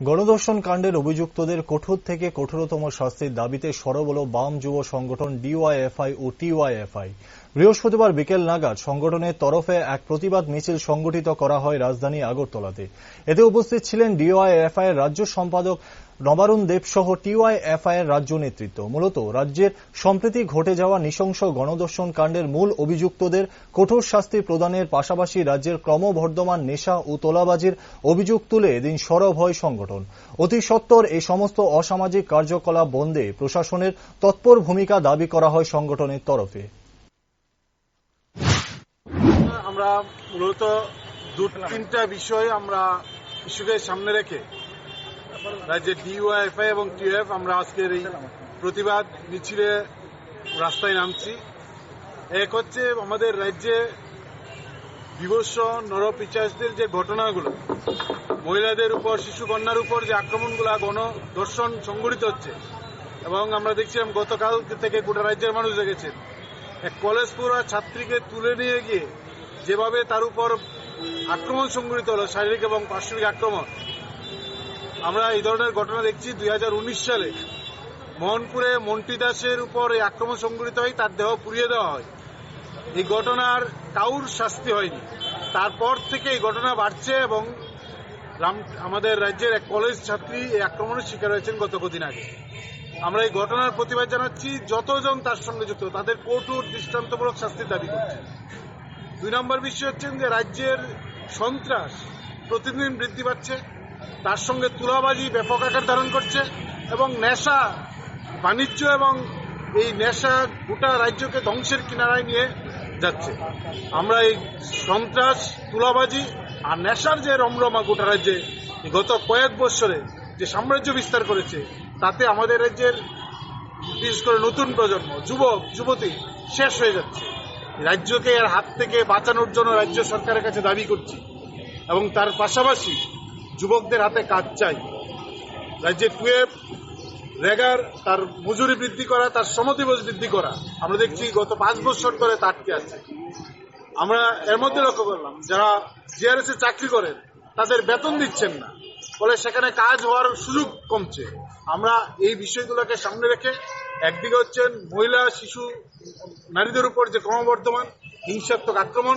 গণধর্ষণ কাণ্ডের অভিযুক্তদের কঠোর থেকে কঠোরতম শাস্তির দাবিতে সরব হল বাম যুব সংগঠন ডিওয়াইএফআই ও টিওয়াইএফআই। বৃহস্পতিবার বিকেল নাগাদ সংগঠনের তরফে এক প্রতিবাদ মিছিল সংগঠিত করা হয় রাজধানী আগরতলাতে। এতে উপস্থিত ছিলেন ডিওয়াইএফআই এর রাজ্য সম্পাদক নবারুণ দেব সহ টিওয়াইএফআই এর রাজ্য নেতৃত্ব। মূলত রাজ্যের সম্প্রতি ঘটে যাওয়া নৃশংস গণধর্ষণ কাণ্ডের মূল অভিযুক্তদের কঠোর শাস্তি প্রদানের পাশাপাশি রাজ্যের ক্রমবর্ধমান নেশা ও তোলাবাজির অভিযোগ তুলে এদিন সরব হয় সংগঠন। অতি সত্বর এই সমস্ত অসামাজিক কার্যকলাপ বন্ধে প্রশাসনের তৎপর ভূমিকা দাবি করা হয় সংগঠনের তরফে। আমরা মূলত তিনটা বিষয় আমরা ইস্যুকে সামনে রেখে রাজ্যের ডিওয়াইএফআই এবং টিওএফ আমরা আজকের এই প্রতিবাদ মিছিলে রাস্তায় নামছি। এক হচ্ছে আমাদের রাজ্যে বিভৎস নরপিশাচদের যে ঘটনাগুলো, মহিলাদের উপর, শিশু কন্যার উপর যে আক্রমণগুলো, গণধর্ষণ সংঘটিত হচ্ছে, এবং আমরা দেখছিলাম গতকাল থেকে গোটা রাজ্যের মানুষ দেখেছেন এক কলেজ পড়ুয়া ছাত্রীকে তুলে নিয়ে গিয়ে যেভাবে তার উপর আক্রমণ সংঘটিত হলো, শারীরিক এবং পাশবিক আক্রমণ। আমরা এই ধরনের ঘটনা দেখছি 2019 সালে মোহনপুরে মন্টি দাসের উপর এই আক্রমণ সংঘটিত হয়, তার দেহ পুড়িয়ে দেওয়া হয়। এই ঘটনার কাউর শাস্তি হয়নি। তারপর থেকে এই ঘটনা বাড়ছে এবং আমাদের রাজ্যের এক কলেজ ছাত্রী এই আক্রমণের শিকার হয়েছেন গত কদিন আগে। আমরা এই ঘটনার প্রতিবাদ জানাচ্ছি, যতজন তার সঙ্গে যুক্ত তাদের কঠোর দৃষ্টান্তমূলক শাস্তির দাবি করছি। 2 নম্বর বিষয় হচ্ছেন যে রাজ্যের সন্ত্রাস প্রতিদিন বৃদ্ধি পাচ্ছে, তার সঙ্গে তুলাবাজি ব্যাপক আকার ধারণ করছে এবং নেশা বাণিজ্য এবং এই নেশা গোটা রাজ্যকে ধ্বংসের কিনারায় নিয়ে যাচ্ছে। আমরা এই সন্ত্রাস, তুলাবাজি আর নেশার যে রমরমা গোটা রাজ্যে গত কয়েক বছরে যে সাম্রাজ্য বিস্তার করেছে, তাতে আমাদের রাজ্যের বিশেষ করে নতুন প্রজন্ম, যুবক যুবতী শেষ হয়ে যাচ্ছে। রাজ্যকে এর হাত থেকে বাঁচানোর জন্য রাজ্য সরকারের কাছে দাবি করছি এবং তার পাশাপাশি যুবকদের হাতে কাজ চাই। রাজ্যে টুয়েলভ রেগার তার মজুরি বৃদ্ধি করা, তার শ্রমদিবস বৃদ্ধি করা, আমরা দেখছি গত 5 বছর ধরে তা আটকে আছে। আমরা এর মধ্যে লক্ষ্য করলাম যারা জিআরএস এ চাকরি করেন তাদের বেতন দিচ্ছেন না, ফলে সেখানে কাজ হওয়ার সুযোগ কমছে। আমরা এই বিষয়গুলোকে সামনে রেখে একদিকে হচ্ছেন মহিলা, শিশু, নারীদের উপর যে ক্রমবর্ধমান হিংসাত্মক আক্রমণ,